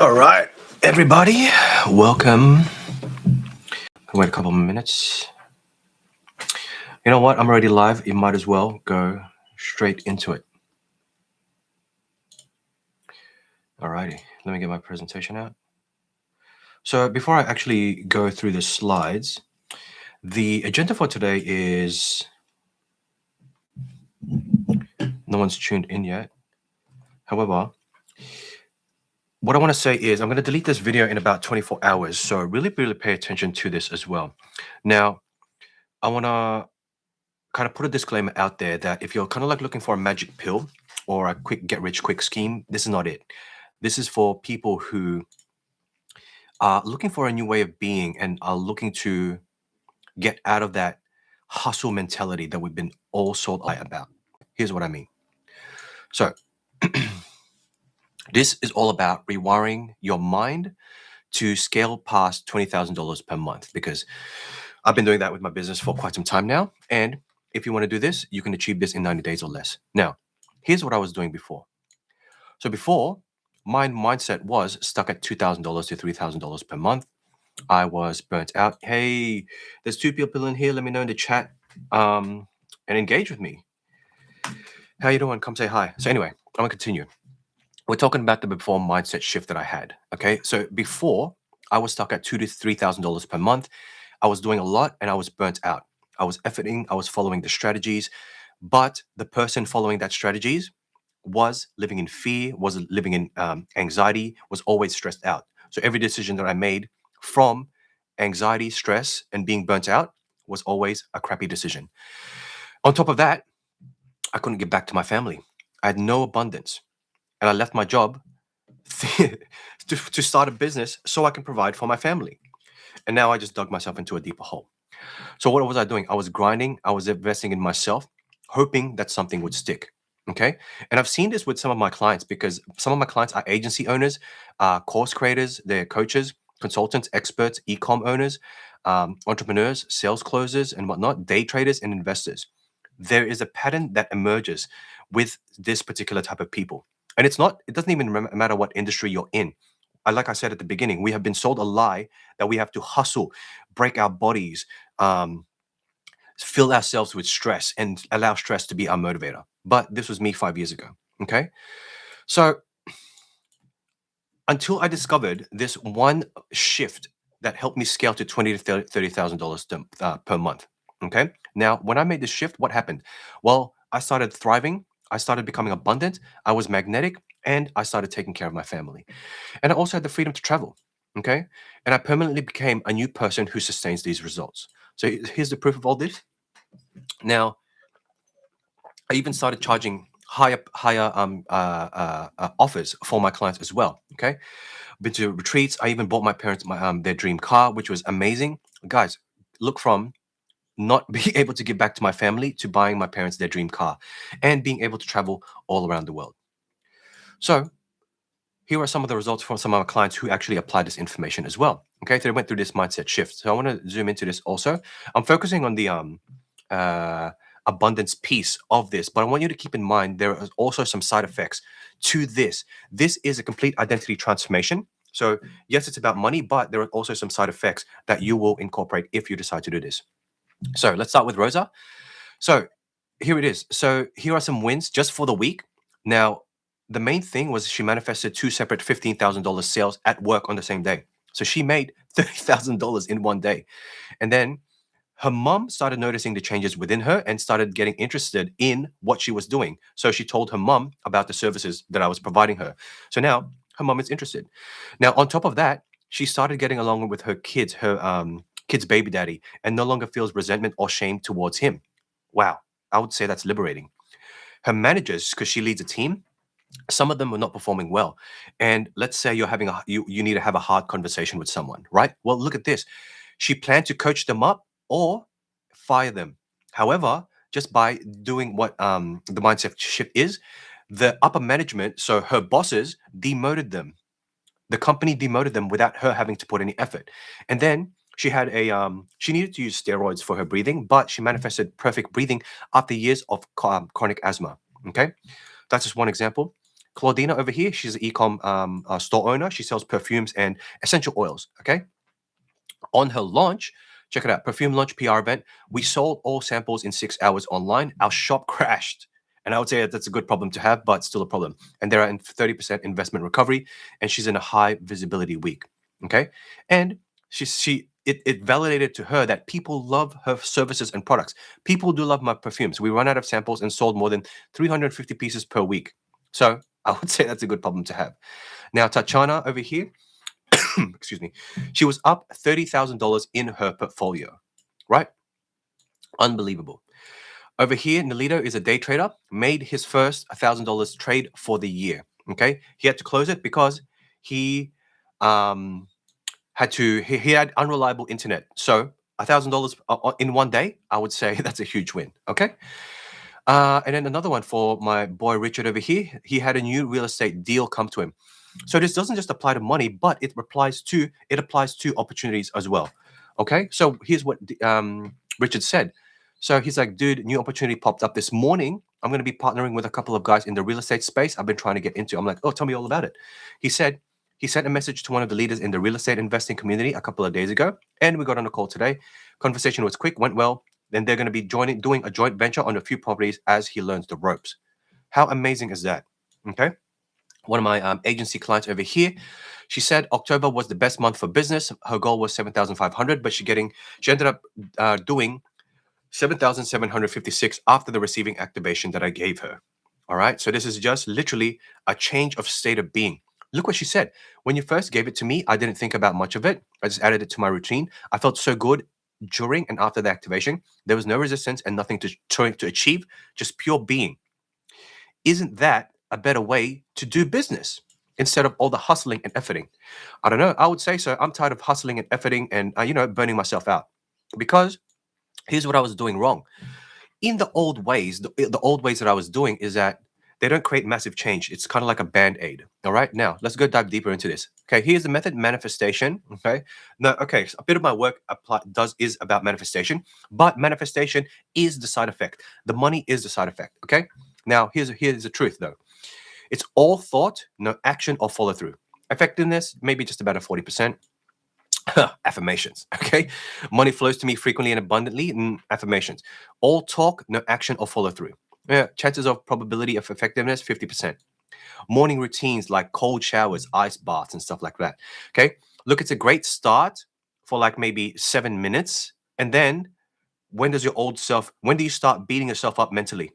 All right, everybody, welcome. Wait a couple of minutes. You know what? I'm already live. You might as well go straight into it. All righty, let me get my presentation out. So before I actually go through the slides, the agenda for today is no one's tuned in yet. However, what I want to say is I'm going to delete this video in about 24 hours. So really pay attention to this as well. Now, I want to kind of put a disclaimer out there that if you're kind of like looking for a magic pill or a quick get rich quick scheme, this is not it. This is for people who are looking for a new way of being and are looking to get out of that hustle mentality that we've been all sold about. Here's what I mean. So this is all about rewiring your mind to scale past $20,000 per month, because I've been doing that with my business for quite some time now. And if you want to do this, you can achieve this in 90 days or less. Now, here's what I was doing before. So before, my mindset was stuck at $2,000 to $3,000 per month. I was burnt out. Hey, there's 2 people in here. Let me know in the chat and engage with me. How you doing? Come say hi. So anyway, I'm going to continue. We're talking about the before mindset shift that I had. Okay. So before, I was stuck at $2,000 to $3,000 per month. I was doing a lot and I was burnt out. I was efforting, I was following the strategies, but the person following that strategies was living in fear, was living in anxiety, was always stressed out. So every decision that I made from anxiety, stress, and being burnt out was always a crappy decision. On top of that, I couldn't get back to my family. I had no abundance, and I left my job to start a business so I can provide for my family. And now I just dug myself into a deeper hole. So what was I doing? I was grinding. I was investing in myself, hoping that something would stick. Okay. And I've seen this with some of my clients, because some of my clients are agency owners, course creators, they're coaches, consultants, experts, e-com owners, entrepreneurs, sales closers and whatnot, day traders and investors. There is a pattern that emerges with this particular type of people. And it doesn't even matter what industry you're in. Like I said at the beginning, we have been sold a lie that we have to hustle, break our bodies, fill ourselves with stress and allow stress to be our motivator. But this was me 5 years ago. Okay. So until I discovered this one shift that helped me scale to $20,000 to $30,000 per month. Okay. Now, when I made this shift, what happened? Well, I started thriving. I started becoming abundant. I was magnetic, and I started taking care of my family. And I also had the freedom to travel. Okay. And I permanently became a new person who sustains these results. So here's the proof of all this. Now, I even started charging higher offers for my clients as well. Okay, been to retreats. I even bought my parents their dream car, which was amazing. Guys, look from not being able to give back to my family to buying my parents their dream car, and being able to travel all around the world. So here are some of the results from some of our clients who actually applied this information as well. Okay, so they went through this mindset shift. So I want to zoom into this also. I'm focusing on the abundance piece of this, but I want you to keep in mind there are also some side effects to this. This is a complete identity transformation. So yes, it's about money, but there are also some side effects that you will incorporate if you decide to do this. So let's start with Rosa. So here it is. So here are some wins just for the week. Now, the main thing was she manifested 2 separate $15,000 sales at work on the same day. So she made $30,000 in one day. And then her mom started noticing the changes within her and started getting interested in what she was doing. So she told her mom about the services that I was providing her. So now her mom is interested. Now, on top of that, she started getting along with her kids, her kid's baby daddy, and no longer feels resentment or shame towards him. Wow, I would say that's liberating. Her managers, because she leads a team, some of them were not performing well. And let's say you're having you need to have a hard conversation with someone, right? Well, look at this. She planned to coach them up or fire them. However, just by doing what the mindset shift is, the upper management, so her bosses, demoted them. The company demoted them without her having to put any effort. And then she had she needed to use steroids for her breathing, but she manifested perfect breathing after years of chronic asthma. Okay, that's just one example. Claudina over here, she's an e-com store owner. She sells perfumes and essential oils. Okay. On her launch, check it out, perfume launch PR event, we sold all samples in 6 hours online. Our shop crashed. And I would say that's a good problem to have, but still a problem. And they're in 30% investment recovery, and she's in a high visibility week. Okay. And it validated to her that people love her services and products. People do love my perfumes. We run out of samples and sold more than 350 pieces per week. So I would say that's a good problem to have. Now, Tachana over here, excuse me, she was up $30,000 in her portfolio, right? Unbelievable. Over here, Nolito is a day trader, made his first $1,000 trade for the year. Okay. He had to close it because he he had unreliable internet. So $1,000 in one day, I would say that's a huge win. Okay. And then another one for my boy Richard over here. He had a new real estate deal come to him. So this doesn't just apply to money, but it applies to opportunities as well. Okay. So here's what Richard said. So he's like, dude, new opportunity popped up this morning. I'm going to be partnering with a couple of guys in the real estate space I've been trying to get into. I'm like, oh, tell me all about it. He said he sent a message to one of the leaders in the real estate investing community a couple of days ago, and we got on a call today. Conversation was quick, went well. Then they're going to be doing a joint venture on a few properties as he learns the ropes. How amazing is that? Okay. One of my agency clients over here, she said October was the best month for business. Her goal was 7,500, but she ended up doing 7,756 after the receiving activation that I gave her. All right. So this is just literally a change of state of being. Look what she said. When you first gave it to me, I didn't think about much of it. I just added it to my routine. I felt so good during and after the activation. There was no resistance and nothing to achieve, just pure being. Isn't that a better way to do business instead of all the hustling and efforting? I don't know. I would say so. I'm tired of hustling and efforting and, burning myself out, because here's what I was doing wrong. In the old ways, the old ways that I was doing is that they don't create massive change. It's kind of like a band-aid. All right. Now let's go dive deeper into this. Okay. Here's the method: manifestation. Okay. Now, okay. So a bit of my work is about manifestation, but manifestation is the side effect. The money is the side effect. Okay. Now here's the truth though. It's all thought, no action or follow through. Effectiveness, maybe just about a 40%. Affirmations. Okay. Money flows to me frequently and abundantly. Affirmations. All talk, no action or follow through. Yeah. Chances of probability of effectiveness, 50%. Morning routines like cold showers, ice baths, and stuff like that. Okay. Look, it's a great start for like maybe 7 minutes. And then when do you start beating yourself up mentally?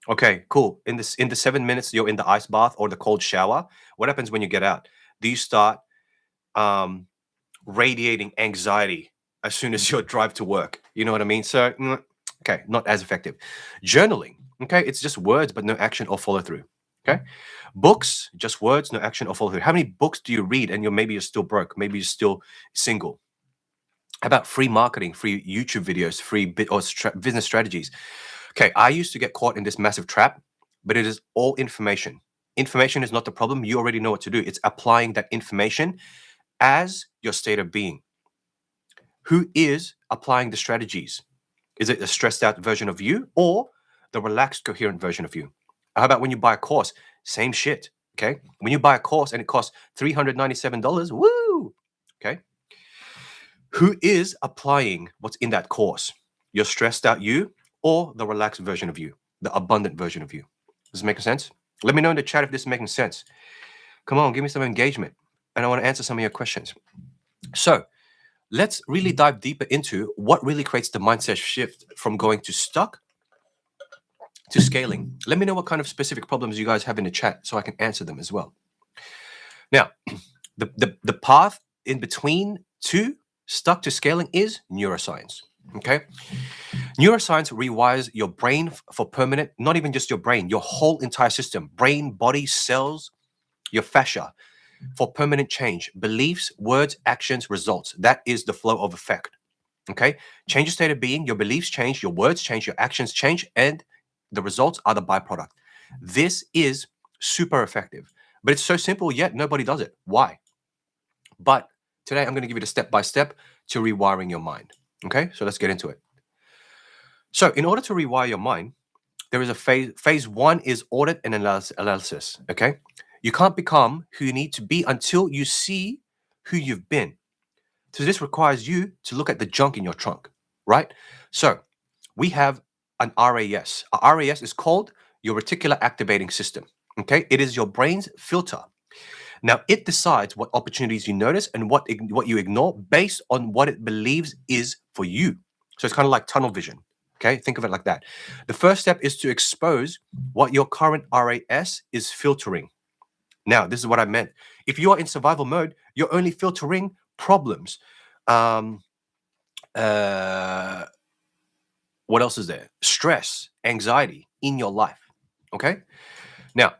Okay, cool. In the 7 minutes you're in the ice bath or the cold shower, what happens when you get out? Do you start radiating anxiety as soon as you drive to work? You know what I mean? So, okay, not as effective. Journaling, okay, it's just words but no action or follow through. Okay, books, just words, no action or follow through. How many books do you read and maybe you're still broke? Maybe you're still single. How about free marketing, free YouTube videos, free business strategies? Okay, I used to get caught in this massive trap, but it is all information. Information is not the problem. You already know what to do. It's applying that information as your state of being. Who is applying the strategies? Is it a stressed out version of you or the relaxed, coherent version of you? How about when you buy a course? Same shit. Okay. When you buy a course and it costs $397, woo. Okay. Who is applying what's in that course? Your stressed out you or the relaxed version of you, the abundant version of you? Does it make sense? Let me know in the chat if this is making sense. Come on, give me some engagement. And I want to answer some of your questions. So let's really dive deeper into what really creates the mindset shift from going to stuck to scaling. Let me know what kind of specific problems you guys have in the chat so I can answer them as well. Now, the path in between to stuck to scaling is neuroscience. Okay. Neuroscience rewires your brain for permanent, not even just your brain, your whole entire system, brain, body, cells, your fascia, for permanent change. Beliefs, words, actions, results. That is the flow of effect. Okay. Change your state of being, your beliefs change, your words change, your actions change, and the results are the byproduct. This is super effective, but it's so simple, yet nobody does it. Why? But today I'm going to give you the step-by-step to rewiring your mind. Okay. So let's get into it. So in order to rewire your mind, There is a phase. Phase one is audit and analysis. Okay. You can't become who you need to be until you see who you've been. So this requires you to look at the junk in your trunk, right? So we have an RAS. A RAS is called your reticular activating system. Okay. It is your brain's filter. Now it decides what opportunities you notice and what you ignore based on what it believes is for you. So it's kind of like tunnel vision. Okay, think of it like that. The first step is to expose what your current RAS is filtering. Now, this is what I meant. If you are in survival mode, you're only filtering problems. Um, uh, what else is there? Stress, anxiety in your life. Okay. Now,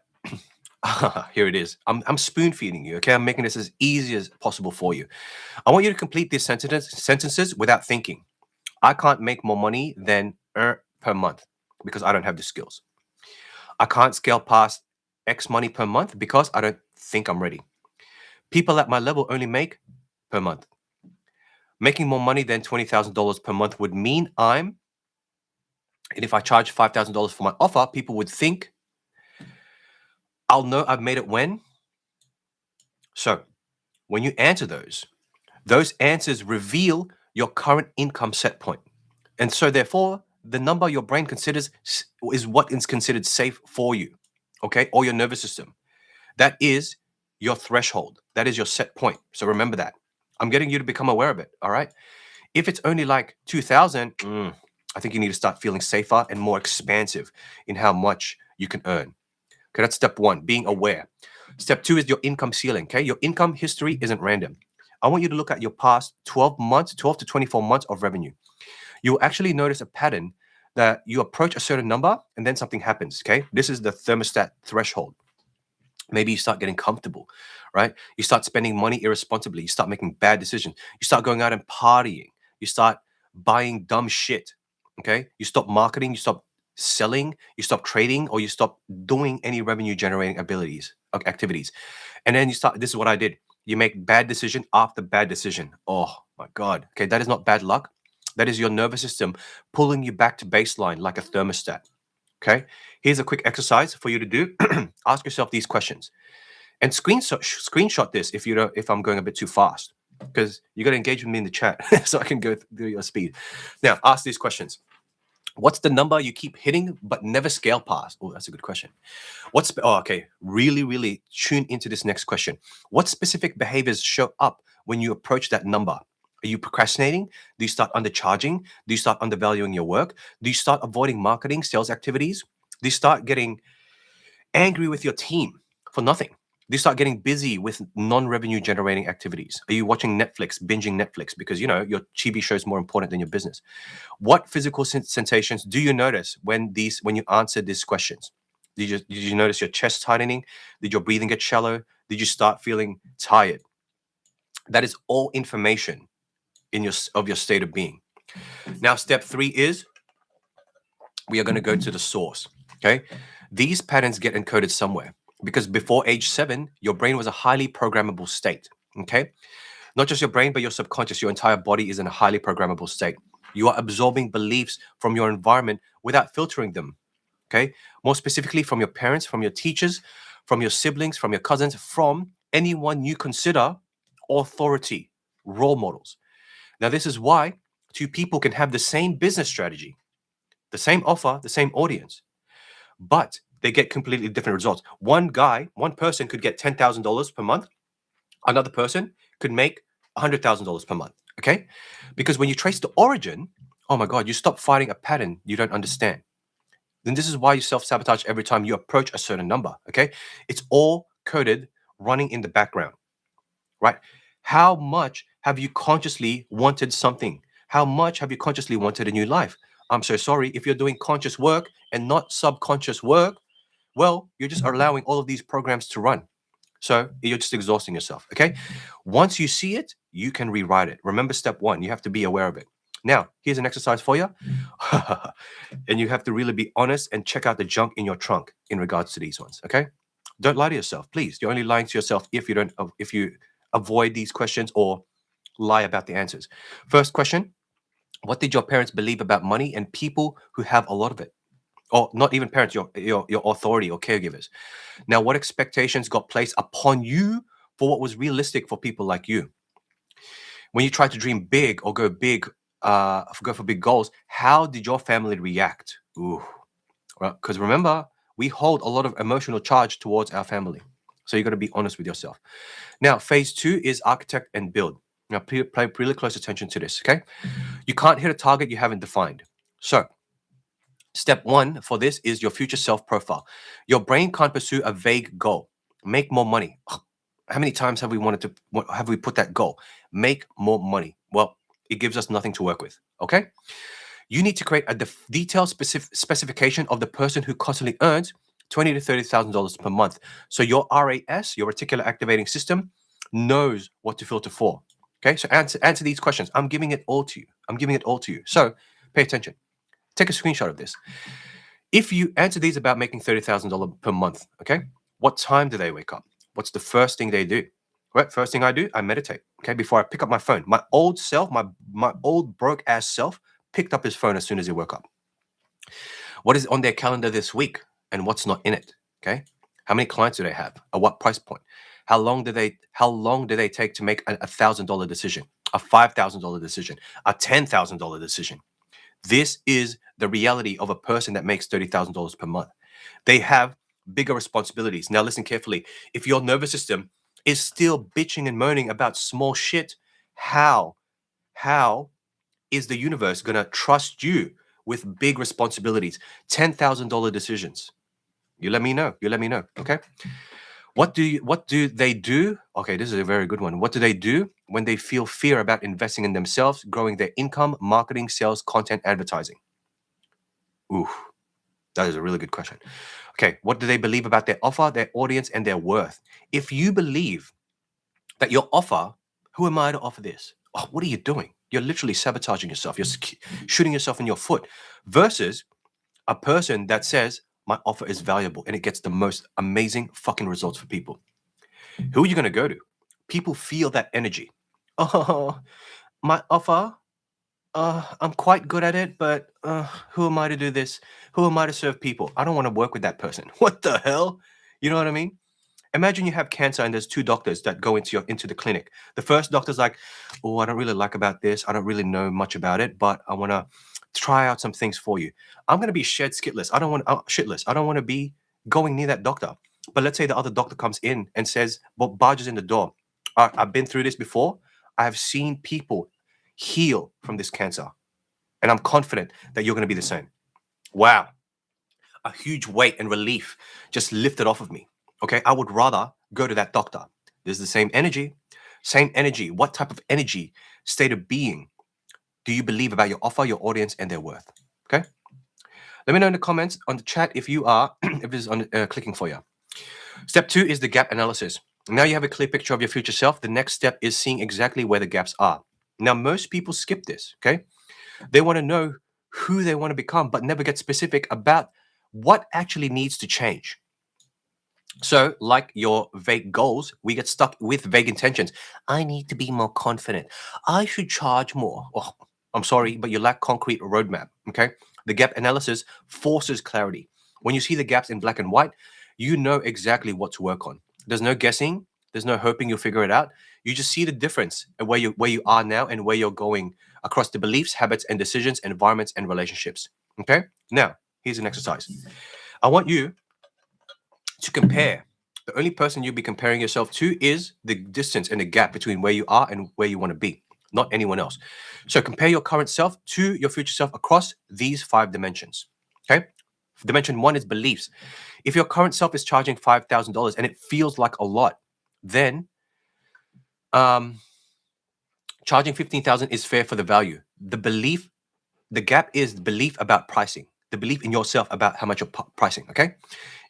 here it is. I'm spoon feeding you. Okay, I'm making this as easy as possible for you. I want you to complete these sentences without thinking. I can't make more money than per month because I don't have the skills. I can't scale past X money per month because I don't think I'm ready. People at my level only make per month. Making more money than $20,000 per month would mean and if I charge $5,000 for my offer, people would think I'll know I've made it when. So when you answer those answers reveal your current income set point. And so therefore, the number your brain considers is what is considered safe for you, okay? Or your nervous system. That is your threshold. That is your set point. So remember that. I'm getting you to become aware of it, all right? If it's only like 2,000, I think you need to start feeling safer and more expansive in how much you can earn. Okay, that's step one, being aware. Step two is your income ceiling, okay? Your income history isn't random. I want you to look at your past 12 months, 12 to 24 months of revenue. You'll actually notice a pattern that you approach a certain number and then something happens, okay? This is the thermostat threshold. Maybe you start getting comfortable, right? You start spending money irresponsibly. You start making bad decisions. You start going out and partying. You start buying dumb shit, okay? You stop marketing. You stop selling. You stop trading, or you stop doing any revenue generating activities. And then you start, this is what I did. You make bad decision after bad decision. Oh my God. Okay, that is not bad luck. That is your nervous system pulling you back to baseline like a thermostat. Okay, here's a quick exercise for you to do. Ask yourself these questions and screenshot this if I'm going a bit too fast, because you got to engage with me in the chat so I can go through your speed. Now, ask these questions. What's the number you keep hitting but never scale past? Oh, that's a good question. Okay, really tune into this next question. What specific behaviors show up when you approach that number? Are you procrastinating? Do you start undercharging? Do you start undervaluing your work? Do you start avoiding marketing, sales activities? Do you start getting angry with your team for nothing? Do you start getting busy with non-revenue generating activities? Are you watching Netflix, binging Netflix because your TV show is more important than your business? What physical sensations do you notice when you answer these questions? Did you notice your chest tightening? Did your breathing get shallow? Did you start feeling tired? That is all information of your state of being. Now, step three is we are going to go to the source. Okay, these patterns get encoded somewhere because before age 7, your brain was a highly programmable state. Okay, not just your brain, but your subconscious, your entire body is in a highly programmable state. You are absorbing beliefs from your environment without filtering them. Okay, more specifically from your parents, from your teachers, from your siblings, from your cousins, from anyone you consider authority, role models. Now, this is why two people can have the same business strategy, the same offer, the same audience, but they get completely different results. One person could get $10,000 per month. Another person could make $100,000 per month. Okay? Because when you trace the origin, oh my God, you stop fighting a pattern you don't understand. Then this is why you self-sabotage every time you approach a certain number. Okay? It's all coded, running in the background, right? How much have you consciously wanted something? How much have you consciously wanted a new life? I'm so sorry. If you're doing conscious work and not subconscious work, well, you're just allowing all of these programs to run. So you're just exhausting yourself. Okay. Once you see it, you can rewrite it. Remember step one, you have to be aware of it. Now, here's an exercise for you. And you have to really be honest and check out the junk in your trunk in regards to these ones. Okay. Don't lie to yourself, please. You're only lying to yourself if you avoid these questions or lie about the answers. First question, what did your parents believe about money and people who have a lot of it? or not even parents, your authority or caregivers. Now, what expectations got placed upon you for what was realistic for people like you? When you try to dream big or go big, go for big goals, how did your family react? Ooh, because remember, we hold a lot of emotional charge towards our family. So you got to be honest with yourself. Now, phase two is architect and build. Now, pay really close attention to this, okay? You can't hit a target you haven't defined. So, step one for this is your future self profile. Your brain can't pursue a vague goal. Make more money. Ugh, how many times have we put that goal? Make more money. Well, it gives us nothing to work with, okay? You need to create a detailed specification of the person who constantly earns $20,000 to $30,000 per month. So your RAS, your reticular activating system, knows what to filter for. Okay, so answer these questions. I'm giving it all to you. I'm giving it all to you. So pay attention. Take a screenshot of this. If you answer these about making $30,000 per month, okay, what time do they wake up? What's the first thing they do? Right, first thing I do, I meditate. Okay, before I pick up my phone. My old self, my old broke ass self, picked up his phone as soon as he woke up. What is on their calendar this week and what's not in it? Okay. How many clients do they have? At what price point? How long do they take to make a $1,000 decision, a $5,000 decision, a $10,000 decision? This is the reality of a person that makes $30,000 per month. They have bigger responsibilities. Now listen carefully. If your nervous system is still bitching and moaning about small shit, how is the universe going to trust you with big responsibilities, $10,000 decisions? You let me know. You let me know. Okay. What do they do? Okay, this is a very good one. What do they do when they feel fear about investing in themselves, growing their income, marketing, sales, content, advertising? Ooh, that is a really good question. Okay, what do they believe about their offer, their audience, and their worth? If you believe that your offer, who am I to offer this? Oh, what are you doing? You're literally sabotaging yourself. You're shooting yourself in your foot versus a person that says, my offer is valuable and it gets the most amazing fucking results for people. Who are you going to go to? People feel that energy. Oh, my offer, I'm quite good at it, but who am I to do this? Who am I to serve people? I don't want to work with that person. What the hell? You know what I mean? Imagine you have cancer and there's two doctors that go into the clinic. The first doctor's like, oh, I don't really like about this. I don't really know much about it, but I want to try out some things for you. I'm going to be shitless. I don't want shitless. I don't want to be going near that doctor. But let's say the other doctor comes in and says, well, barges in the door. I've been through this before. I have seen people heal from this cancer. And I'm confident that you're going to be the same. Wow. A huge weight and relief just lifted off of me. Okay, I would rather go to that doctor. This is the same energy. Same energy. What type of energy, state of being do you believe about your offer, your audience, and their worth? Okay. Let me know in the comments on the chat if you are, if this is on clicking for you. Step two is the gap analysis. Now you have a clear picture of your future self. The next step is seeing exactly where the gaps are. Now, most people skip this. Okay. They want to know who they want to become, but never get specific about what actually needs to change. So, like your vague goals, we get stuck with vague intentions. I need to be more confident. I should charge more. Oh, I'm sorry, but you lack concrete roadmap. Okay. The gap analysis forces clarity. When you see the gaps in black and white, you know exactly what to work on. There's no guessing. There's no hoping you'll figure it out. You just see the difference and where you are now and where you're going across the beliefs, habits, and decisions, environments, and relationships. Okay. Now, here's an exercise. I want you to compare. The only person you'll be comparing yourself to is the distance and the gap between where you are and where you want to be, not anyone else. So compare your current self to your future self across these 5 dimensions. Okay. Dimension 1 is beliefs. If your current self is charging $5,000 and it feels like a lot, then charging 15,000 is fair for the value. The gap is the belief about pricing, the belief in yourself about how much you're pricing. Okay.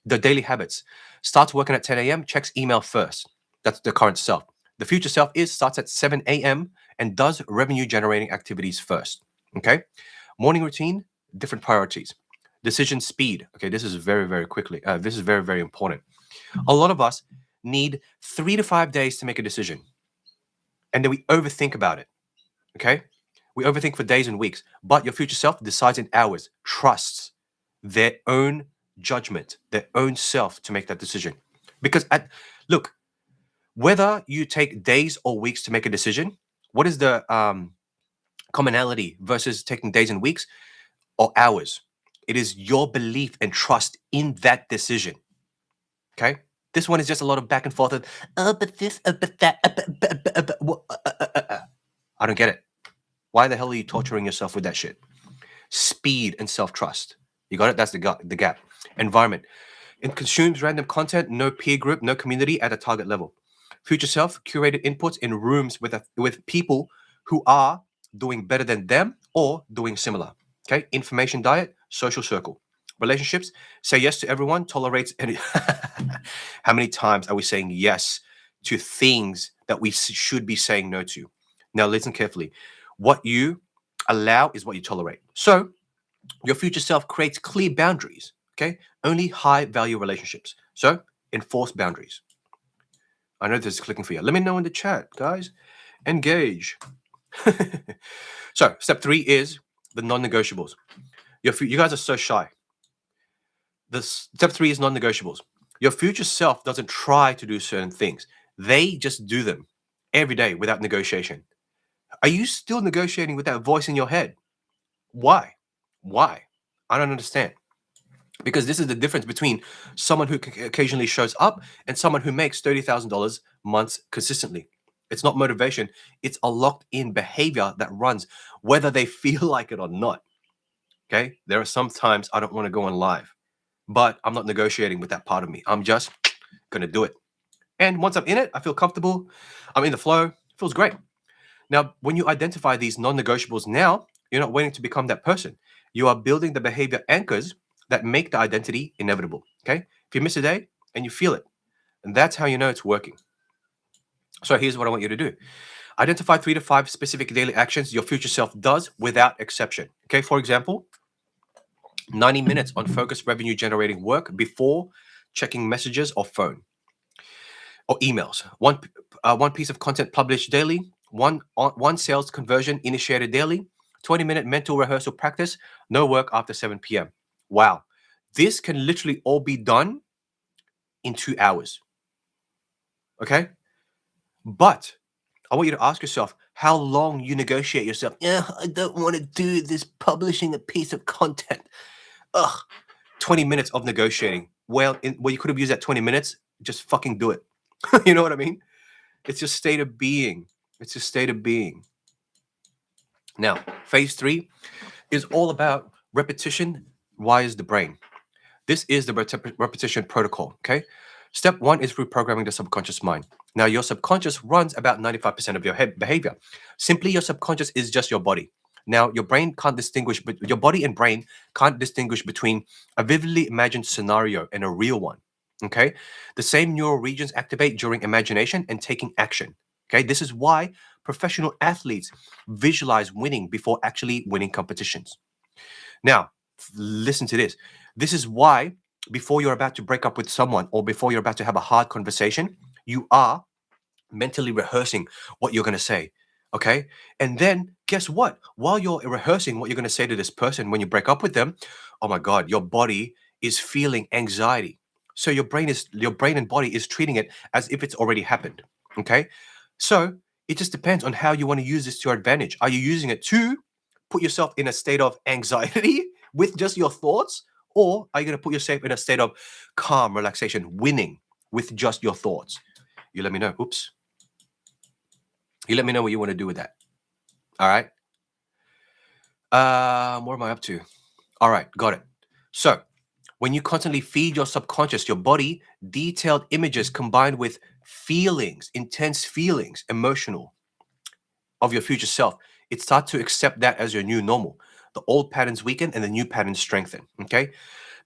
The daily habits. Starts working at 10 a.m., checks email first. That's the current self. The future self starts at 7 a.m. and does revenue generating activities first. Okay. Morning routine, different priorities. Decision speed. Okay. This is very, very quickly. This is very, very important. A lot of us need 3 to 5 days to make a decision. And then we overthink about it. Okay. We overthink for days and weeks, but your future self decides in hours, trusts their own judgment, their own self to make that decision. Because look, whether you take days or weeks to make a decision, what is the commonality versus taking days and weeks or hours? It is your belief and trust in that decision. Okay? This one is just a lot of back and forth. But this, but that, I don't get it. Why the hell are you torturing yourself with that shit? Speed and self-trust. You got it? That's the gap. Environment. It consumes random content, no peer group, no community at a target level. Future self, curated inputs in rooms with people who are doing better than them or doing similar. Okay? Information diet, social circle. Relationships, say yes to everyone, tolerates any. How many times are we saying yes to things that we should be saying no to? Now, listen carefully. What you allow is what you tolerate. So, your future self creates clear boundaries. Okay, only high value relationships. So, enforce boundaries. I know this is clicking for you. Let me know in the chat, guys. Engage. So, step 3 is the non-negotiables. You guys are so shy. Step 3 is non-negotiables. Your future self doesn't try to do certain things. They just do them every day without negotiation. Are you still negotiating with that voice in your head? Why? Why? I don't understand. Because this is the difference between someone who occasionally shows up and someone who makes $30,000 months consistently. It's not motivation. It's a locked-in behavior that runs whether they feel like it or not. Okay? There are some times I don't want to go on live, but I'm not negotiating with that part of me. I'm just going to do it. And once I'm in it, I feel comfortable. I'm in the flow. It feels great. Now, when you identify these non-negotiables now, you're not waiting to become that person. You are building the behavior anchors that make the identity inevitable. Okay? If you miss a day and you feel it, and that's how you know it's working. So here's what I want you to do. Identify 3 to 5 specific daily actions your future self does without exception. Okay? For example, 90 minutes on focused revenue generating work before checking messages or phone or emails. One piece of content published daily. One sales conversion initiated daily. 20-minute mental rehearsal practice. No work after 7 p.m. Wow. This can literally all be done in 2 hours. Okay? But I want you to ask yourself how long you negotiate yourself. Yeah, I don't want to do this publishing a piece of content. Ugh. 20 minutes of negotiating. Well, you could have used that 20 minutes. Just fucking do it. You know what I mean? It's your state of being. It's your state of being. Now, phase 3 is all about repetition wires the brain. This is the repetition protocol, okay? Step 1 is reprogramming the subconscious mind. Now, your subconscious runs about 95% of your behavior. Simply, your subconscious is just your body. Now, your brain can't distinguish, but your body and brain can't distinguish between a vividly imagined scenario and a real one, okay? The same neural regions activate during imagination and taking action, okay? This is why professional athletes visualize winning before actually winning competitions. Now, listen to this. This is why before you're about to break up with someone or before you're about to have a hard conversation, you are mentally rehearsing what you're going to say. Okay. And then guess what? While you're rehearsing what you're going to say to this person when you break up with them, oh my God, your body is feeling anxiety. So your brain and body is treating it as if it's already happened. Okay. So it just depends on how you want to use this to your advantage. Are you using it to put yourself in a state of anxiety with just your thoughts? Or are you going to put yourself in a state of calm, relaxation, winning with just your thoughts? You let me know. Oops. You let me know what you want to do with that. All right. What am I up to? All right. Got it. So when you constantly feed your subconscious, your body, detailed images combined with feelings, intense feelings, emotional of your future self, it starts to accept that as your new normal. The old patterns weaken and the new patterns strengthen. Okay.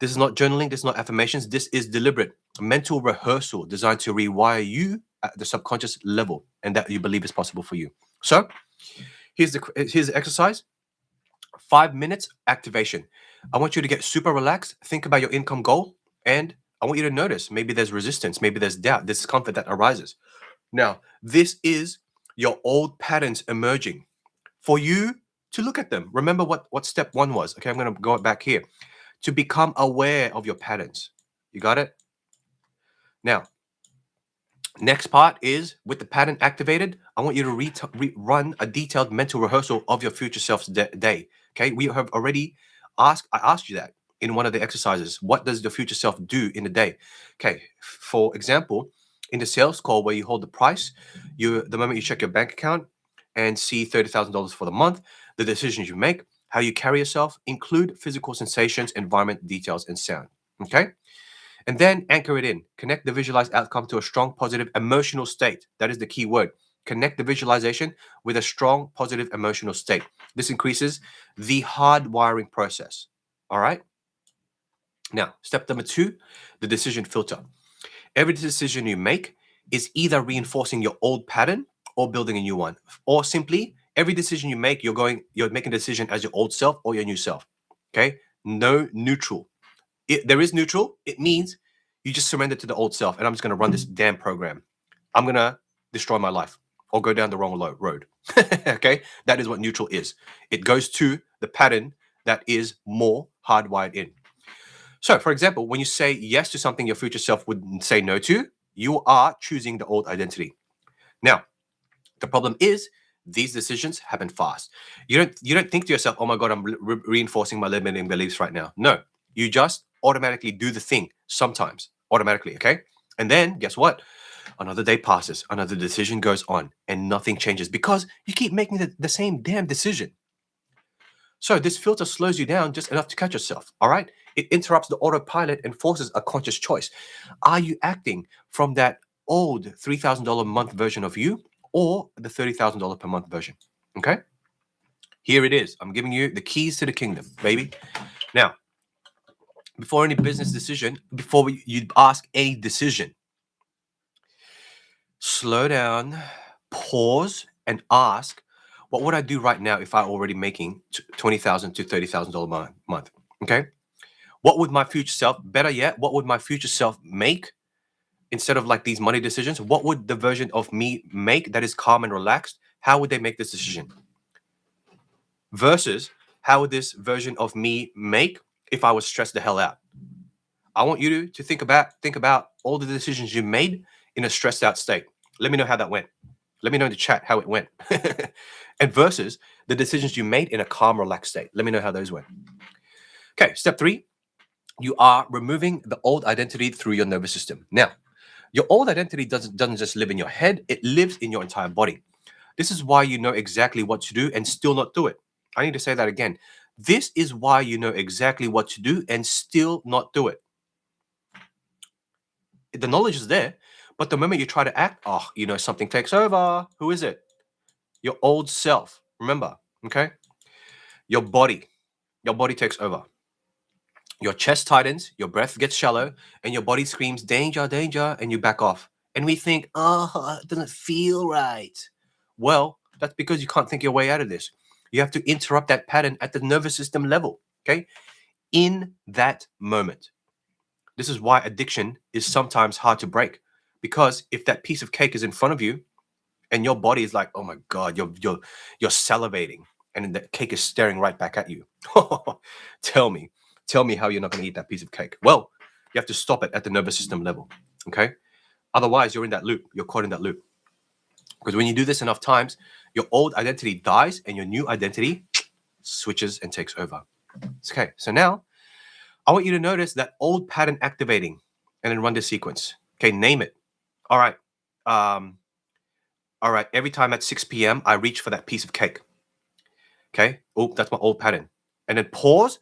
This is not journaling. This is not affirmations. This is deliberate mental rehearsal designed to rewire you at the subconscious level and that you believe is possible for you. So here's the exercise. 5 minutes activation. I want you to get super relaxed. Think about your income goal. And I want you to notice maybe there's resistance. Maybe there's doubt, discomfort that arises. Now, this is your old patterns emerging for you to look at them. Remember what step 1 was. Okay, I'm going to go back here. to become aware of your patterns. You got it? Now, next part is with the pattern activated, I want you to run a detailed mental rehearsal of your future self's day. Okay, we have already I asked you that in one of the exercises. What does the future self do in the day? Okay, for example, in the sales call where you hold the price, the moment you check your bank account and see $30,000 for the month, the decisions you make, how you carry yourself, include physical sensations, environment, details, and sound. Okay. And then anchor it in. Connect the visualized outcome to a strong, positive emotional state. That is the key word. Connect the visualization with a strong, positive emotional state. This increases the hardwiring process. All right. Now, step number 2, the decision filter. Every decision you make is either reinforcing your old pattern or building a new one. Or simply, every decision you make, you're making a decision as your old self or your new self. Okay. No neutral. There is neutral. It means you just surrender to the old self, and I'm just going to run this damn program. I'm going to destroy my life or go down the wrong road. Okay? That is what neutral is. It goes to the pattern that is more hardwired in. So, for example, when you say yes to something your future self would say no to, you are choosing the old identity. Now, the problem is these decisions happen fast. You don't think to yourself, "Oh my God, I'm reinforcing my limiting beliefs right now." No, you just automatically do the thing sometimes, automatically. Okay, and then guess what? Another day passes, another decision goes on, and nothing changes because you keep making the same damn decision. So this filter slows you down just enough to catch yourself. All right, it interrupts the autopilot and forces a conscious choice. Are you acting from that old $3,000 a month version of you, or the $30,000 per month version? Okay, here it is. I'm giving you the keys to the kingdom, baby. Now, before any business decision, before you ask any decision, slow down, pause, and ask, what would I do right now if I'm already making $20,000 to $30,000 a month? Okay, what would my future self, better yet, what would my future self make instead of like these money decisions? What would the version of me make that is calm and relaxed? How would they make this decision? Versus how would this version of me make if I was stressed the hell out? I want you to think about all the decisions you made in a stressed out state. Let me know how that went. Let me know in the chat how it went. And versus the decisions you made in a calm, relaxed state. Let me know how those went. Okay, step 3, you are removing the old identity through your nervous system. Now, your old identity doesn't just live in your head, it lives in your entire body. This is why you know exactly what to do and still not do it. I need to say that again. This is why you know exactly what to do and still not do it. The knowledge is there, but the moment you try to act, something takes over. Who is it? Your old self. Remember, okay? Your body takes over. Your chest tightens, your breath gets shallow, and your body screams, danger, danger, and you back off. And we think, oh, it doesn't feel right. Well, that's because you can't think your way out of this. You have to interrupt that pattern at the nervous system level, okay? In that moment. This is why addiction is sometimes hard to break. Because if that piece of cake is in front of you and your body is like, oh my God, you're salivating, and the cake is staring right back at you. Tell me how you're not going to eat that piece of cake. Well, you have to stop it at the nervous system level, okay? Otherwise, you're in that loop. You're caught in that loop. Because when you do this enough times, your old identity dies and your new identity switches and takes over. Okay, so now I want you to notice that old pattern activating and then run this sequence. Okay, name it. All right. Every time at 6 p.m., I reach for that piece of cake. Okay. Oh, that's my old pattern. And then pause,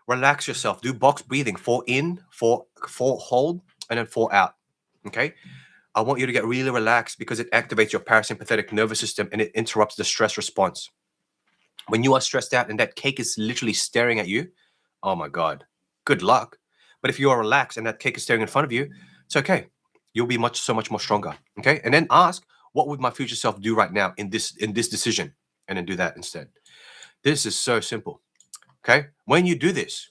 relax yourself. Do box breathing. 4 in, 4 hold, and then 4 out. Okay. I want you to get really relaxed because it activates your parasympathetic nervous system and it interrupts the stress response. When you are stressed out and that cake is literally staring at you, oh my God, good luck. But if you are relaxed and that cake is staring in front of you, it's okay. You'll be so much more stronger. Okay. And then ask, what would my future self do right now in this decision? And then do that instead. This is so simple. Okay. When you do this,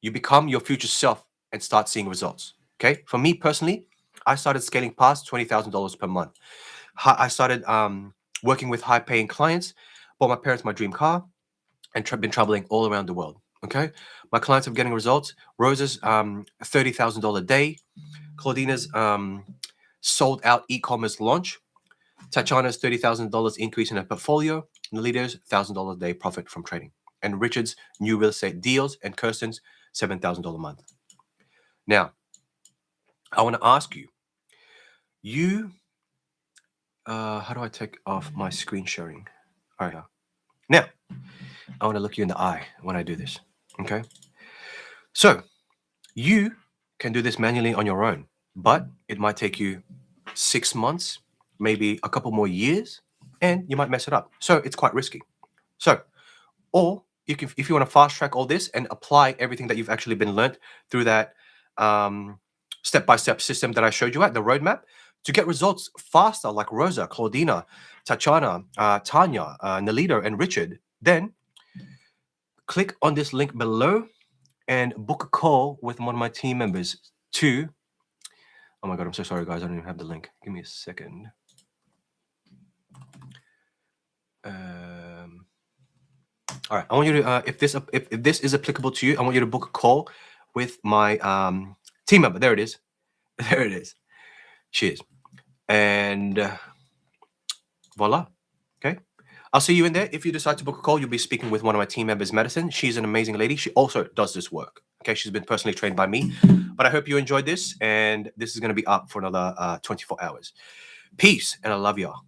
you become your future self and start seeing results. Okay. For me personally, I started scaling past $20,000 per month. I started working with high-paying clients, bought my parents my dream car, and been traveling all around the world. Okay, my clients are getting results. Rosa's $30,000 day. Claudina's sold out e-commerce launch. Tatiana's $30,000 increase in her portfolio. Nalita's $1,000 a day profit from trading. And Richard's new real estate deals, and Kirsten's $7,000 a month. Now, I want to ask you, how do I take off my screen sharing? All right. Now, I want to look you in the eye when I do this. Okay. So you can do this manually on your own, but it might take you 6 months, maybe a couple more years, and you might mess it up. So it's quite risky. So, or you can, if you want to fast track all this and apply everything that you've actually been learned through that step-by-step system that I showed you at the roadmap to get results faster, like Rosa, Claudina, Tatiana, Tanya, Nalita, and Richard, then click on this link below and book a call with one of my team members to, oh my God, I'm so sorry, guys. I don't even have the link. Give me a second. All right, I want you to, if this is applicable to you, I want you to book a call with my team member. There it is. There it is. Cheers. And voila. Okay. I'll see you in there. If you decide to book a call, you'll be speaking with one of my team members, Madison. She's an amazing lady. She also does this work. Okay. She's been personally trained by me. But I hope you enjoyed this. And this is going to be up for another 24 hours. Peace. And I love y'all.